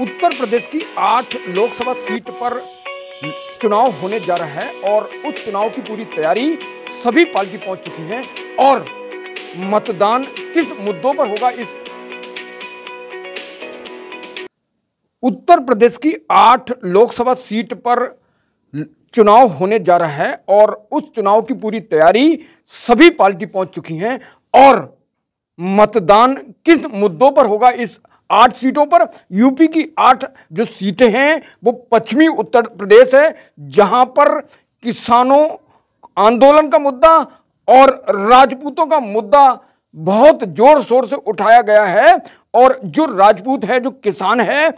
उत्तर प्रदेश की 8 लोकसभा सीट पर चुनाव होने जा रहा है और उस चुनाव की पूरी तैयारी सभी पार्टी पहुंच चुकी हैं और मतदान किस मुद्दों पर होगा। इस उत्तर प्रदेश की 8 लोकसभा सीट पर चुनाव होने जा रहा है और उस चुनाव की पूरी तैयारी सभी पार्टी पहुंच चुकी हैं और मतदान किस मुद्दों पर होगा। इस 8 सीटों पर यूपी की 8 जो सीटें हैं वो पश्चिमी उत्तर प्रदेश है, जहां पर किसानों आंदोलन का मुद्दा और राजपूतों का मुद्दा बहुत जोर शोर से उठाया गया है। और जो राजपूत है, जो किसान है,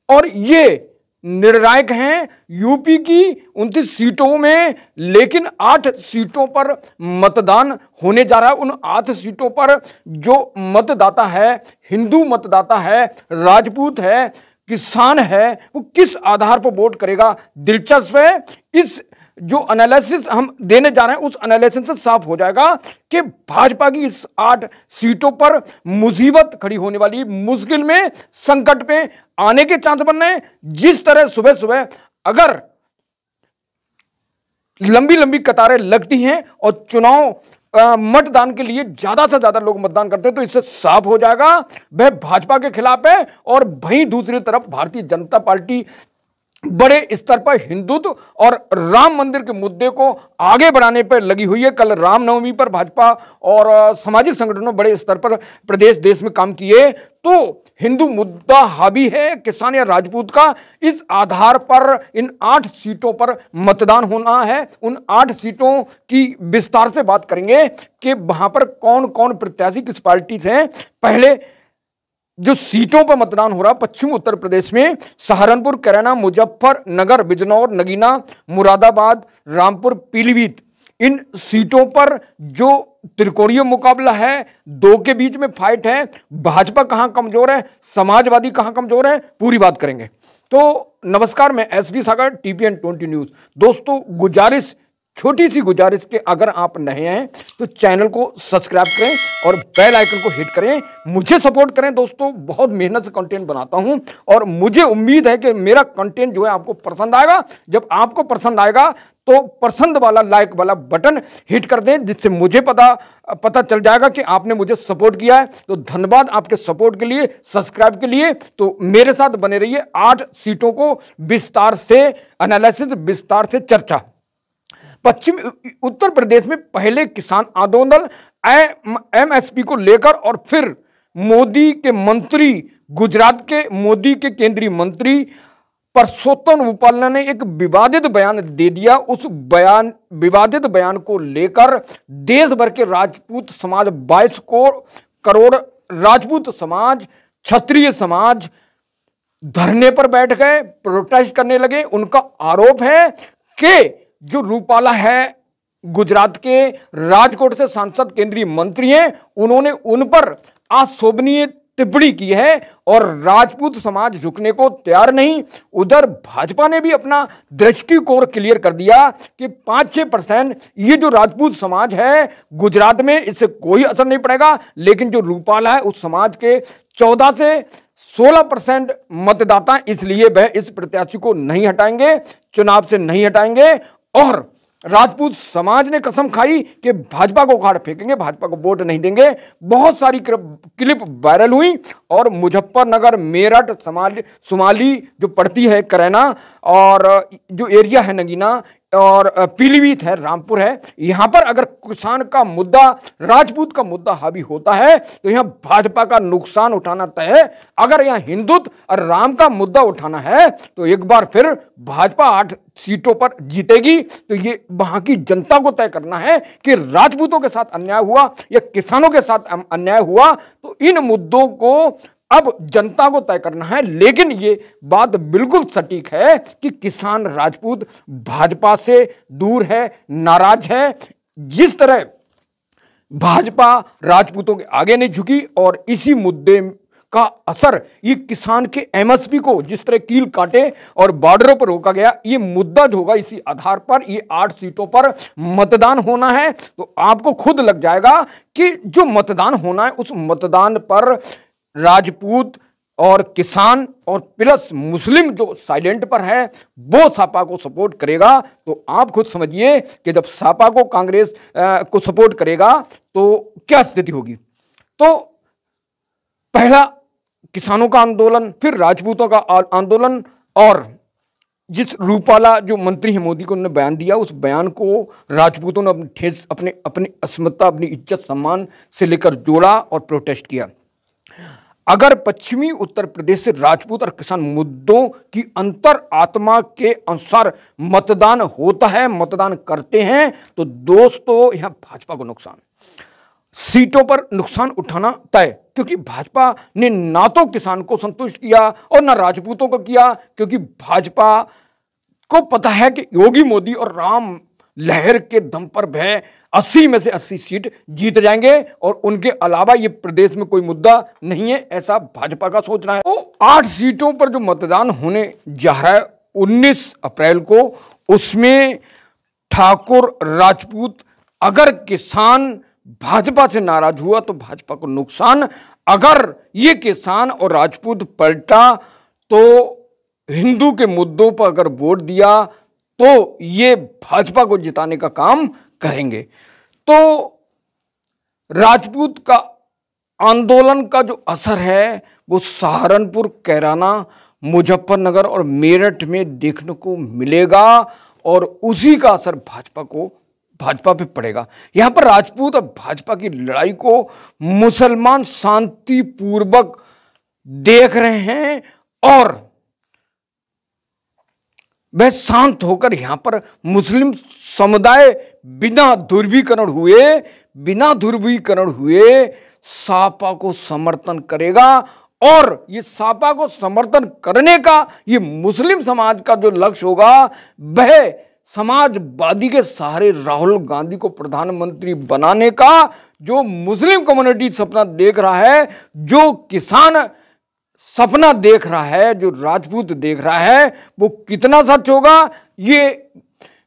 और ये निर्णायक हैं यूपी की 29 सीटों में, लेकिन 8 सीटों पर मतदान होने जा रहा है। उन 8 सीटों पर जो मतदाता है, हिंदू मतदाता है, राजपूत है, किसान है, वो किस आधार पर वोट करेगा, दिलचस्प है। इस जो एनालिसिस हम देने जा रहे हैं उस एनालिसिस से साफ हो जाएगा कि भाजपा की इस 8 सीटों पर मुसीबत खड़ी होने वाली, मुश्किल में, संकट में आने के चांस बन रहे हैं। जिस तरह सुबह सुबह अगर लंबी लंबी कतारें लगती हैं और चुनाव मतदान के लिए ज्यादा से ज्यादा लोग मतदान करते हैं, तो इससे साफ हो जाएगा वह भाजपा के खिलाफ है। और वहीं दूसरी तरफ भारतीय जनता पार्टी बड़े स्तर पर हिंदुत्व और राम मंदिर के मुद्दे को आगे बढ़ाने पर लगी हुई है। कल रामनवमी पर भाजपा और सामाजिक संगठनों बड़े स्तर पर प्रदेश देश में काम किए, तो हिंदू मुद्दा हावी है, किसान या राजपूत का। इस आधार पर इन 8 सीटों पर मतदान होना है। उन 8 सीटों की विस्तार से बात करेंगे कि वहां पर कौन कौन प्रत्याशी किस पार्टी से हैं। पहले जो सीटों पर मतदान हो रहा पश्चिम उत्तर प्रदेश में सहारनपुर, कैराना, मुजफ्फरनगर, बिजनौर, नगीना, मुरादाबाद, रामपुर, पीलीभीत, इन सीटों पर जो त्रिकोणीय मुकाबला है, दो के बीच में फाइट है। भाजपा कहां कमजोर है, समाजवादी कहां कमजोर है, पूरी बात करेंगे। तो नमस्कार, मैं एसबी सागर, टीपीएन 20 न्यूज। दोस्तों, गुजारिश, छोटी सी गुजारिश के अगर आप नए हैं तो चैनल को सब्सक्राइब करें और बेल आइकन को हिट करें, मुझे सपोर्ट करें। दोस्तों, बहुत मेहनत से कंटेंट बनाता हूं और मुझे उम्मीद है कि मेरा कंटेंट जो है आपको पसंद आएगा। जब आपको पसंद आएगा तो पसंद वाला लाइक वाला बटन हिट कर दें, जिससे मुझे पता चल जाएगा कि आपने मुझे सपोर्ट किया है। तो धन्यवाद आपके सपोर्ट के लिए, सब्सक्राइब के लिए। तो मेरे साथ बने रहिए। 8 सीटों को विस्तार से एनालिसिस, विस्तार से चर्चा। पश्चिम उत्तर प्रदेश में पहले किसान आंदोलन, एमएसपी को लेकर, और फिर मोदी के मंत्री, गुजरात के मोदी के केंद्रीय मंत्री परसोत्तम रूपाला ने एक विवादित बयान दे दिया। उस विवादित बयान को लेकर देश भर के राजपूत समाज, 22 करोड़ राजपूत समाज, क्षत्रिय समाज धरने पर बैठ गए, प्रोटेस्ट करने लगे। उनका आरोप है कि जो रूपाला है, गुजरात के राजकोट से सांसद, केंद्रीय मंत्री हैं, उन्होंने उन पर अशोभनीय टिप्पणी की है और राजपूत समाज झुकने को तैयार नहीं। उधर भाजपा ने भी अपना दृष्टिकोण क्लियर कर दिया कि 5-6% ये जो राजपूत समाज है गुजरात में, इससे कोई असर नहीं पड़ेगा, लेकिन जो रूपाला है उस समाज के 14 से 16% मतदाता, इसलिए वह इस प्रत्याशी को नहीं हटाएंगे, चुनाव से नहीं हटाएंगे। और राजपूत समाज ने कसम खाई कि भाजपा को उखाड़ फेंकेंगे, भाजपा को वोट नहीं देंगे। बहुत सारी क्लिप वायरल हुई और मुजफ्फरनगर, मेरठ, सुमाली जो पड़ती है कैराना, और जो एरिया है नगीना, और पीलीभीत है, रामपुर है, यहां पर अगर किसान का मुद्दा, राजपूत का मुद्दा हावी होता है तो यहां भाजपा का नुकसान उठाना तय है। अगर यहां हिंदुत्व और राम का मुद्दा उठाना है तो एक बार फिर भाजपा 8 सीटों पर जीतेगी। तो ये वहां की जनता को तय करना है कि राजपूतों के साथ अन्याय हुआ या किसानों के साथ अन्याय हुआ। तो इन मुद्दों को अब जनता को तय करना है। लेकिन ये बात बिल्कुल सटीक है कि किसान, राजपूत भाजपा से दूर है, नाराज है। जिस तरह भाजपा राजपूतों के आगे नहीं झुकी और इसी मुद्दे का असर ये किसान के एमएसपी को जिस तरह कील काटे और बॉर्डरों पर रोका गया, ये मुद्दा जो होगा इसी आधार पर ये 8 सीटों पर मतदान होना है। तो आपको खुद लग जाएगा कि जो मतदान होना है उस मतदान पर राजपूत, और किसान और प्लस मुस्लिम जो साइलेंट पर है वो सपा को सपोर्ट करेगा। तो आप खुद समझिए कि जब सपा को कांग्रेस को सपोर्ट करेगा तो क्या स्थिति होगी। तो पहला किसानों का आंदोलन, फिर राजपूतों का आंदोलन, और जिस रूपाला जो मंत्री है मोदी को उन्होंने बयान दिया, उस बयान को राजपूतों ने अपनी ठेस अपनी अस्मिता, अपनी इज्जत सम्मान से लेकर जोड़ा और प्रोटेस्ट किया। अगर पश्चिमी उत्तर प्रदेश से राजपूत और किसान मुद्दों की अंतर आत्मा के अनुसार मतदान होता है, मतदान करते हैं, तो दोस्तों यहां भाजपा को नुकसान, सीटों पर नुकसान उठाना तय, क्योंकि भाजपा ने ना तो किसान को संतुष्ट किया और ना राजपूतों को किया, क्योंकि भाजपा को पता है कि योगी मोदी और राम लहर के दम पर वह 80 में से 80 सीट जीत जाएंगे और उनके अलावा ये प्रदेश में कोई मुद्दा नहीं है, ऐसा भाजपा का सोचना है। तो 8 सीटों पर जो मतदान होने जा रहा है 19 अप्रैल को, उसमें ठाकुर राजपूत, अगर किसान भाजपा से नाराज हुआ तो भाजपा को नुकसान, अगर ये किसान और राजपूत पलटा तो हिंदू के मुद्दों पर अगर वोट दिया तो ये भाजपा को जिताने का काम करेंगे। तो राजपूत का आंदोलन का जो असर है वो सहारनपुर, कैराना, मुजफ्फरनगर और मेरठ में देखने को मिलेगा और उसी का असर भाजपा पे पड़ेगा। यहां पर राजपूत और भाजपा की लड़ाई को मुसलमान शांतिपूर्वक देख रहे हैं और वह शांत होकर यहां पर मुस्लिम समुदाय बिना ध्रुवीकरण हुए सपा को समर्थन करेगा। और ये सपा को समर्थन करने का ये मुस्लिम समाज का जो लक्ष्य होगा वह समाजवादी के सहारे राहुल गांधी को प्रधानमंत्री बनाने का जो मुस्लिम कम्युनिटी सपना देख रहा है, जो किसान सपना देख रहा है, जो राजपूत देख रहा है, वो कितना सच होगा ये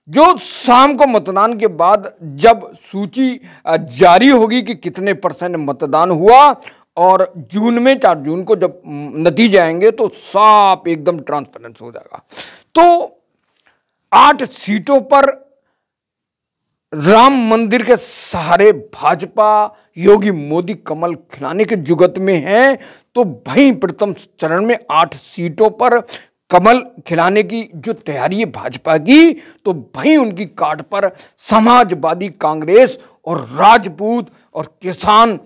जो शाम को मतदान के बाद जब सूची जारी होगी कि कितने % मतदान हुआ और जून में 4 जून को जब नतीजे आएंगे तो साफ एकदम ट्रांसपेरेंट हो जाएगा। तो 8 सीटों पर राम मंदिर के सहारे भाजपा योगी मोदी कमल खिलाने के जुगत में है। तो वहीं प्रथम चरण में 8 सीटों पर कमल खिलाने की जो तैयारी है भाजपा की, तो वहीं उनकी काट पर समाजवादी कांग्रेस और राजपूत और किसान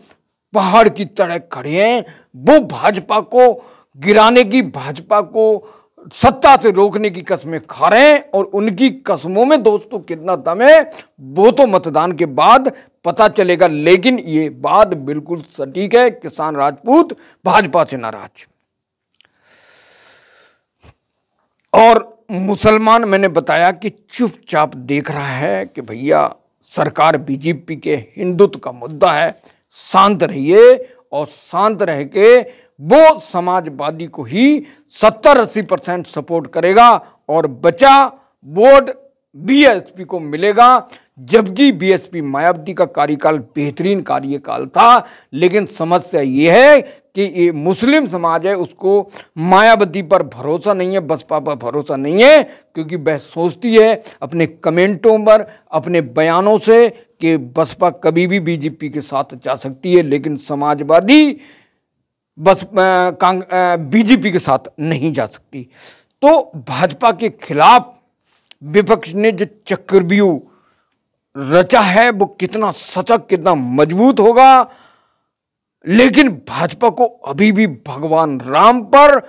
पहाड़ की तरह खड़े हैं। वो भाजपा को गिराने की, भाजपा को सत्ता से रोकने की कसमें खा रहे हैं और उनकी कसमों में दोस्तों कितना दम है वो तो मतदान के बाद पता चलेगा। लेकिन ये बात बिल्कुल सटीक है, किसान राजपूत भाजपा से नाराज और मुसलमान मैंने बताया कि चुपचाप देख रहा है कि भैया सरकार बीजेपी के हिंदुत्व का मुद्दा है, शांत रहिए और शांत रह के वो समाजवादी को ही 70-80% सपोर्ट करेगा और बचा वोट बीएसपी को मिलेगा। जबकि बीएसपी मायावती का कार्यकाल बेहतरीन कार्यकाल था, लेकिन समस्या ये है कि ये मुस्लिम समाज है, उसको मायावती पर भरोसा नहीं है, बसपा पर भरोसा नहीं है, क्योंकि वह सोचती है अपने कमेंटों पर, अपने बयानों से कि बसपा कभी भी बीजेपी के साथ जा सकती है, लेकिन समाजवादी बस बीजेपी के साथ नहीं जा सकती। तो भाजपा के खिलाफ विपक्ष ने जो चक्रव्यूह रचा है वो कितना सचक, कितना मजबूत होगा, लेकिन भाजपा को अभी भी भगवान राम पर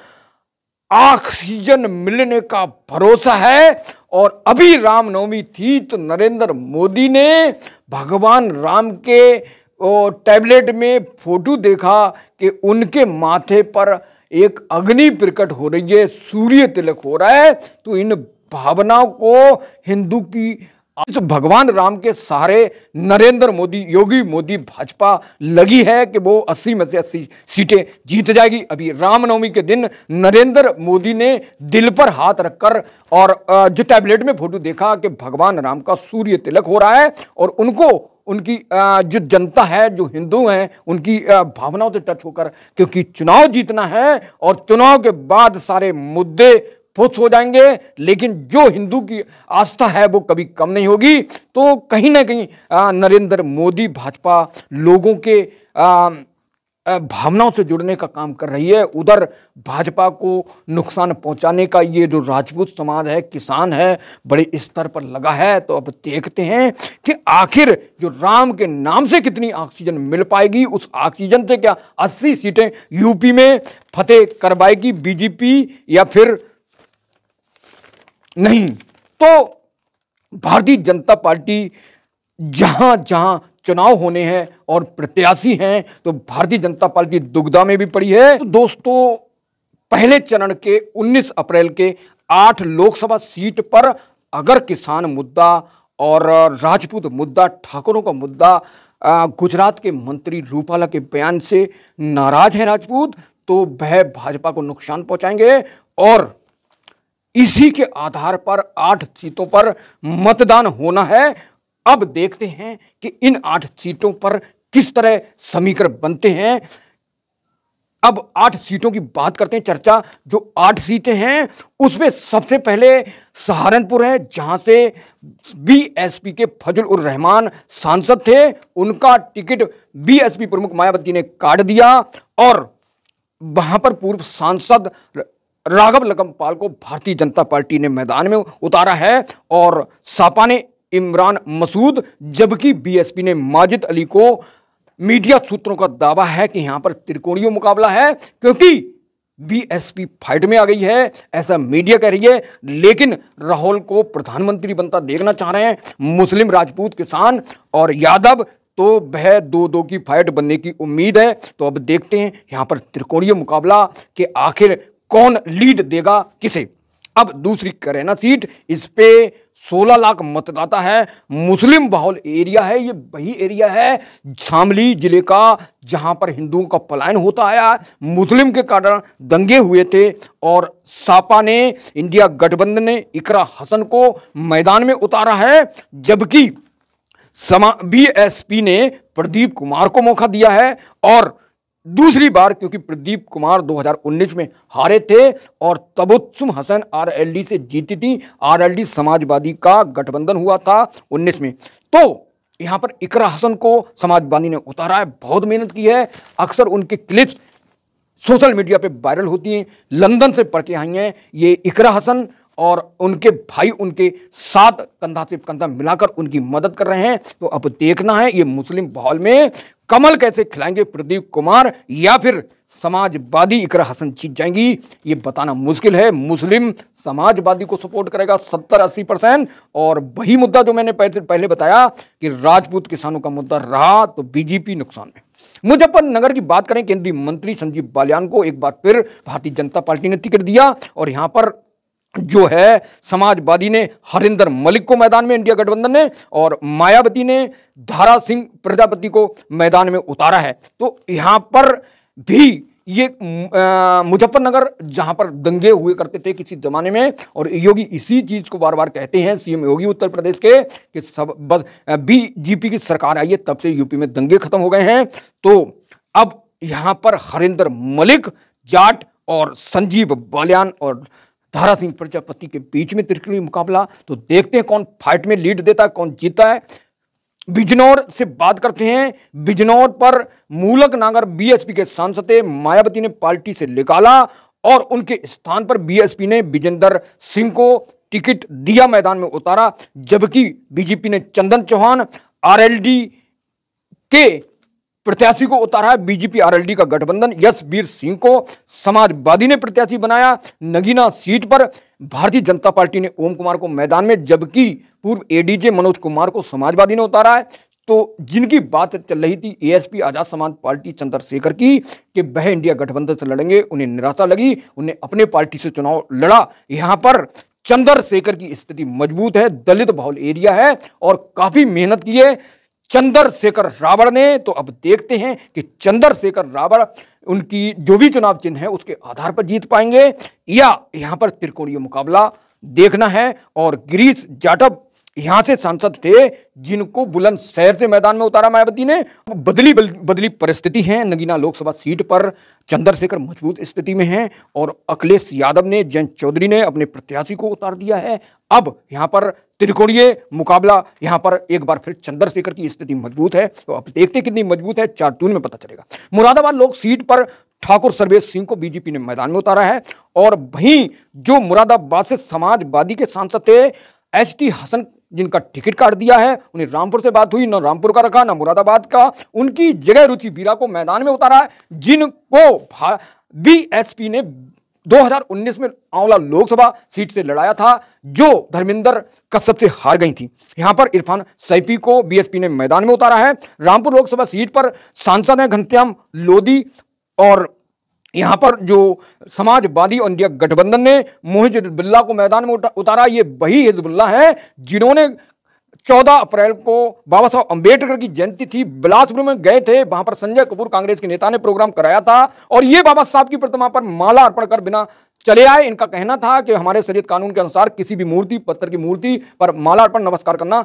ऑक्सीजन मिलने का भरोसा है। और अभी रामनवमी थी तो नरेंद्र मोदी ने भगवान राम के टैबलेट में फोटो देखा कि उनके माथे पर एक अग्नि प्रकट हो रही है, सूर्य तिलक हो रहा है। तो इन भावनाओं को हिंदू की भगवान राम के सहारे नरेंद्र मोदी, योगी मोदी भाजपा लगी है कि वो 80 में से 80 सीटें जीत जाएगी। अभी रामनवमी के दिन नरेंद्र मोदी ने दिल पर हाथ रखकर और जो टैबलेट में फोटो देखा कि भगवान राम का सूर्य तिलक हो रहा है और उनकी जो जनता है, जो हिंदू हैं, उनकी भावनाओं से टच होकर, क्योंकि चुनाव जीतना है और चुनाव के बाद सारे मुद्दे फुस हो जाएंगे, लेकिन जो हिंदू की आस्था है वो कभी कम नहीं होगी। तो कहीं ना कहीं नरेंद्र मोदी भाजपा लोगों के भावनाओं से जुड़ने का काम कर रही है। उधर भाजपा को नुकसान पहुंचाने का ये जो राजपूत समाज है, किसान है, बड़े स्तर पर लगा है। तो अब देखते हैं कि आखिर जो राम के नाम से कितनी ऑक्सीजन मिल पाएगी। उस ऑक्सीजन से क्या 80 सीटें यूपी में फतेह करवाएगी बीजेपी या फिर नहीं। तो भारतीय जनता पार्टी जहां जहां चुनाव होने हैं और प्रत्याशी हैं, तो भारतीय जनता पार्टी दुविधा में भी पड़ी है। तो दोस्तों, पहले चरण के 19 अप्रैल के 8 लोकसभा सीट पर अगर किसान मुद्दा और राजपूत मुद्दा, ठाकुरों का मुद्दा, गुजरात के मंत्री रूपाला के बयान से नाराज है राजपूत, तो वह भाजपा को नुकसान पहुंचाएंगे और इसी के आधार पर 8 सीटों पर मतदान होना है। अब देखते हैं कि इन 8 सीटों पर किस तरह समीकरण बनते हैं। अब 8 सीटों की बात करते हैं। चर्चा जो 8 सीटें हैं उसमें सबसे पहले सहारनपुर है, जहां से बीएसपी के फजल उर रहमान सांसद थे, उनका टिकट बीएसपी प्रमुख मायावती ने काट दिया और वहां पर पूर्व सांसद राघव लखनपाल को भारतीय जनता पार्टी ने मैदान में उतारा है और सपा ने इमरान मसूद, जबकि बीएसपी ने माजिद अली को। मीडिया सूत्रों का दावा है कि यहां पर त्रिकोणीय मुकाबला है, क्योंकि बीएसपी फाइट में आ गई है, ऐसा मीडिया कह रही है। लेकिन राहुल को प्रधानमंत्री बनता देखना चाह रहे हैं मुस्लिम, राजपूत, किसान और यादव, तो वह 2-2 की फाइट बनने की उम्मीद है। तो अब देखते हैं यहां पर त्रिकोणीय मुकाबला कि आखिर कौन लीड देगा किसे। अब दूसरी करैना सीट, इस पे 16 लाख मतदाता है, मुस्लिम बहुल एरिया है। ये वही एरिया है शामली जिले का जहां पर हिंदुओं का पलायन होता आया, मुस्लिम के कारण दंगे हुए थे और सपा ने, इंडिया गठबंधन ने इकरा हसन को मैदान में उतारा है, जबकि बीएसपी ने प्रदीप कुमार को मौका दिया है। और दूसरी बार, क्योंकि प्रदीप कुमार 2019 में हारे थे और तबस्सुम हसन आरएलडी से जीती थी। आरएलडी समाजवादी का गठबंधन हुआ था 19 में। तो यहां पर इकरा हसन को समाजवादी ने उतारा है, बहुत मेहनत की है। अक्सर उनके क्लिप्स सोशल मीडिया पे वायरल होती हैं। लंदन से पढ़ के आई हैं ये इकरा हसन और उनके भाई उनके साथ कंधा से कंधा मिलाकर उनकी मदद कर रहे हैं। तो अब देखना है ये मुस्लिम माहौल में कमल कैसे खिलाएंगे प्रदीप कुमार या फिर समाजवादी इकरा हसन जीत जाएंगी, ये बताना मुश्किल है। मुस्लिम समाजवादी को सपोर्ट करेगा 70-80% और वही मुद्दा जो मैंने पहले बताया कि राजपूत किसानों का मुद्दा रहा, तो बीजेपी नुकसान में। मुजफ्फरनगर की बात करें, केंद्रीय मंत्री संजीव बालियान को एक बार फिर भारतीय जनता पार्टी ने टिकट दिया और यहां पर जो है समाजवादी ने हरिंदर मलिक को मैदान में, इंडिया गठबंधन ने, और मायावती ने धारा सिंह प्रजापति को मैदान में उतारा है। तो यहां पर भी ये मुजफ्फरनगर जहां पर दंगे हुए करते थे किसी जमाने में, और योगी इसी चीज को बार बार कहते हैं, सीएम योगी उत्तर प्रदेश के, कि सब बस बीजेपी की सरकार आई है तब से यूपी में दंगे खत्म हो गए हैं। तो अब यहां पर हरिंदर मलिक जाट और संजीव बालियान और धारा सिंह प्रजापति के बीच में त्रिकोणीय मुकाबला। तो देखते हैं कौन फाइट में लीड देता है, कौन जीता है। बिजनौर से बात करते हैं। बिजनौर पर मूलक नागर बीएसपी के सांसद थे, मायावती ने पार्टी से निकाला और उनके स्थान पर बीएसपी ने विजेंद्र सिंह को टिकट दिया, मैदान में उतारा, जबकि बीजेपी ने चंदन चौहान आरएलडी के प्रत्याशी को उतारा है। बीजेपी आरएलडी का गठबंधन यशवीर सिंह को समाजवादी ने प्रत्याशी बनाया। नगीना सीट पर भारतीय जनता पार्टी ने ओम कुमार को मैदान में, जबकि पूर्व एडीजे मनोज कुमार को समाजवादी ने उतारा है। तो जिनकी बात चल रही थी एएसपी आजाद समाज पार्टी चंद्रशेखर की कि वह इंडिया गठबंधन से लड़ेंगे, उन्हें निराशा लगी, उन्हें अपने पार्टी से चुनाव लड़ा। यहां पर चंद्रशेखर की स्थिति मजबूत है, दलित बहुल एरिया है और काफी मेहनत की है चंद्रशेखर रावड़ ने। तो अब देखते हैं कि चंद्रशेखर रावड़ उनकी जो भी चुनाव चिन्ह है उसके आधार पर जीत पाएंगे या यहां पर त्रिकोणीय मुकाबला देखना है। और गिरीश जाटव यहां से सांसद थे जिनको बुलंदशहर से मैदान में उतारा मायावती ने। बदली परिस्थिति है। नगीना लोकसभा सीट पर चंद्रशेखर मजबूत स्थिति में हैं और अखिलेश यादव ने, जयंत चौधरी ने अपने प्रत्याशी को उतार दिया है। अब यहां पर त्रिकोणीय मुकाबला, यहां पर एक बार फिर चंद्रशेखर की स्थिति मजबूत है। तो अब देखते कितनी मजबूत है, चार्ट 2 में पता चलेगा। मुरादाबाद लोक सीट पर ठाकुर सर्वेश सिंह को बीजेपी ने मैदान में उतारा है और वहीं जो मुरादाबाद से समाजवादी के सांसद थे एसटी हसन, जिनका टिकट काट दिया है, उन्हें रामपुर से बात हुई, ना रामपुर का रखा ना मुरादाबाद का, उनकी जगह रुचि बीरा को मैदान में उतारा है, जिनको बीएसपी ने 2019 में आंवला लोकसभा सीट से लड़ाया था, जो धर्मेंद्र कश्यप से हार गई थी। यहां पर इरफान सैफी को बीएसपी ने मैदान में उतारा है। रामपुर लोकसभा सीट पर सांसद हैं घनश्याम लोधी और यहां पर जो समाजवादी और इंडिया गठबंधन ने मोहित हिजबुल्लाह को मैदान में उतारा। ये वही हिजबुल्लाह है जिन्होंने 14 अप्रैल को बाबा साहब अंबेडकर की जयंती थी, बिलासपुर में गए थे, वहां पर संजय कपूर कांग्रेस के नेता ने प्रोग्राम कराया था और ये बाबा साहब की प्रतिमा पर माला अर्पण कर बिना चले आए। इनका कहना था कि हमारे शरीयत कानून के अनुसार किसी भी मूर्ति, पत्थर की मूर्ति पर माला अर्पण नमस्कार करना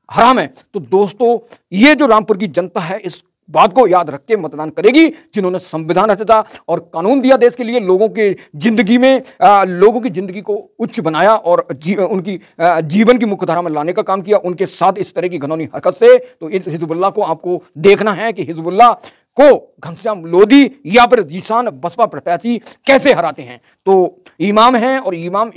हराम है। तो दोस्तों, ये जो रामपुर की जनता है इस बात को याद रख के मतदान करेगी, जिन्होंने संविधान रचा और कानून दिया देश के लिए, लोगों की जिंदगी में लोगों की जिंदगी को उच्च बनाया और उनकी जीवन की मुख्यधारा में लाने का काम किया। उनके साथ इस तरह की घिनौनी हरकत से तो इस हिजबुल्लाह को आपको देखना है कि हिजबुल्लाह को घनश्याम लोधी या फिर जीशान बसपा प्रत्याशी कैसे हराते हैं। तो इमाम हैं और इमाम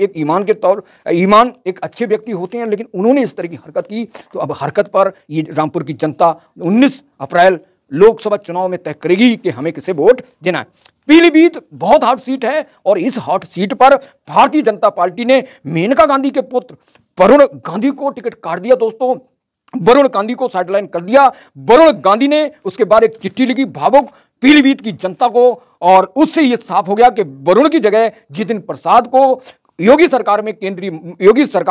एक अच्छे व्यक्ति होते हैं, लेकिन उन्होंने इस तरह की हरकत की तो अब हरकत पर ये रामपुर की जनता 19 अप्रैल लोकसभा चुनाव में तय करेगी कि हमें किसे वोट देना है। पीलीभीत बहुत हॉट सीट है और इस हॉट सीट पर भारतीय जनता पार्टी ने मेनका गांधी के पुत्र वरुण गांधी को टिकट काट दिया। दोस्तों, वरुण गांधी को साइडलाइन कर दिया। वरुण गांधी ने उसके बाद एक चिट्ठी लिखी भावुक पीलीभीत की जनता को और उससे यह साफ हो गया कि वरुण की जगह जितिन प्रसाद को योगी सरकार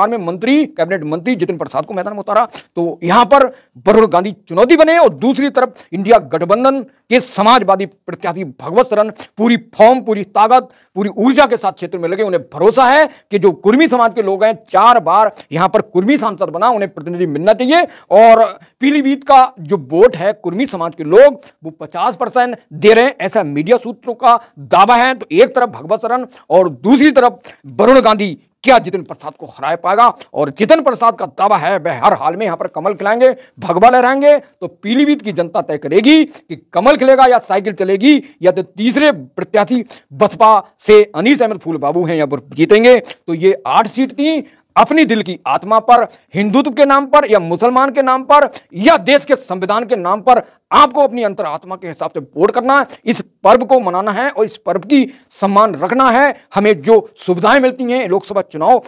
में मंत्री, कैबिनेट मंत्री जितिन प्रसाद को मैदान में उतारा। तो यहां पर वरुण गांधी चुनौती बने और दूसरी तरफ इंडिया गठबंधन के समाजवादी प्रत्याशी भगवत सरन पूरी फॉर्म, पूरी ताकत, पूरी ऊर्जा के साथ क्षेत्र में लगे। उन्हें भरोसा है कि जो कुर्मी समाज के लोग हैं, 4 बार यहां पर कुर्मी सांसद बना, उन्हें प्रतिनिधि मिलना चाहिए और पीलीभीत का जो वोट है कुर्मी समाज के लोग वो 50% दे रहे हैं, ऐसा मीडिया सूत्रों का दावा है। तो एक तरफ भगवत सरन और दूसरी तरफ वरुण गांधी क्या जितिन प्रसाद को हरा पाएगा और जितिन प्रसाद का दावा है वह हर हाल में यहां पर कमल खिलाएंगे, भगवा लहराएंगे। तो पीलीभीत की जनता तय करेगी कि कमल खिलेगा या साइकिल चलेगी, या तो तीसरे प्रत्याशी बसपा से अनीस अहमद फूल बाबू हैं या पर जीतेंगे। तो ये 8 सीट थी। अपनी दिल की आत्मा पर, हिंदुत्व के नाम पर या मुसलमान के नाम पर या देश के संविधान के नाम पर आपको अपनी अंतर आत्मा के हिसाब से वोट करना है, इस पर्व को मनाना है और इस पर्व की सम्मान रखना है। हमें जो सुविधाएं मिलती हैं लोकसभा चुनाव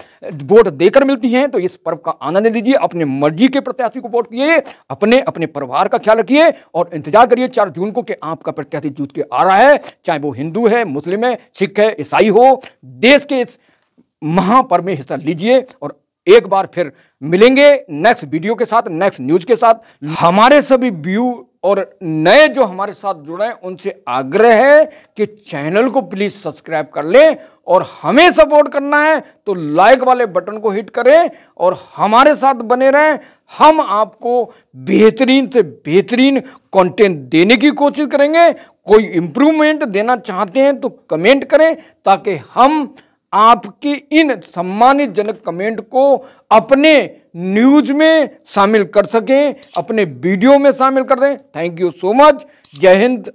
वोट देकर मिलती हैं, तो इस पर्व का आनंद लीजिए। अपने मर्जी के प्रत्याशी को वोट कीजिए, अपने परिवार का ख्याल रखिए और इंतजार करिए 4 जून को कि आपका प्रत्याशी जीत के आ रहा है, चाहे वो हिंदू है, मुस्लिम है, सिख है, ईसाई हो। देश के इस महापर्व में हिस्सा लीजिए और एक बार फिर मिलेंगे नेक्स्ट वीडियो के साथ, नेक्स्ट न्यूज के साथ। हमारे सभी व्यू और नए जो हमारे साथ जुड़े हैं उनसे आग्रह है कि चैनल को प्लीज सब्सक्राइब कर लें और हमें सपोर्ट करना है तो लाइक वाले बटन को हिट करें और हमारे साथ बने रहें। हम आपको बेहतरीन से बेहतरीन कंटेंट देने की कोशिश करेंगे। कोई इंप्रूवमेंट देना चाहते हैं तो कमेंट करें ताकि हम आपके इन सम्मानितजनक कमेंट को अपने न्यूज में शामिल कर सकें, अपने वीडियो में शामिल कर दें। Thank you so much. जय हिंद।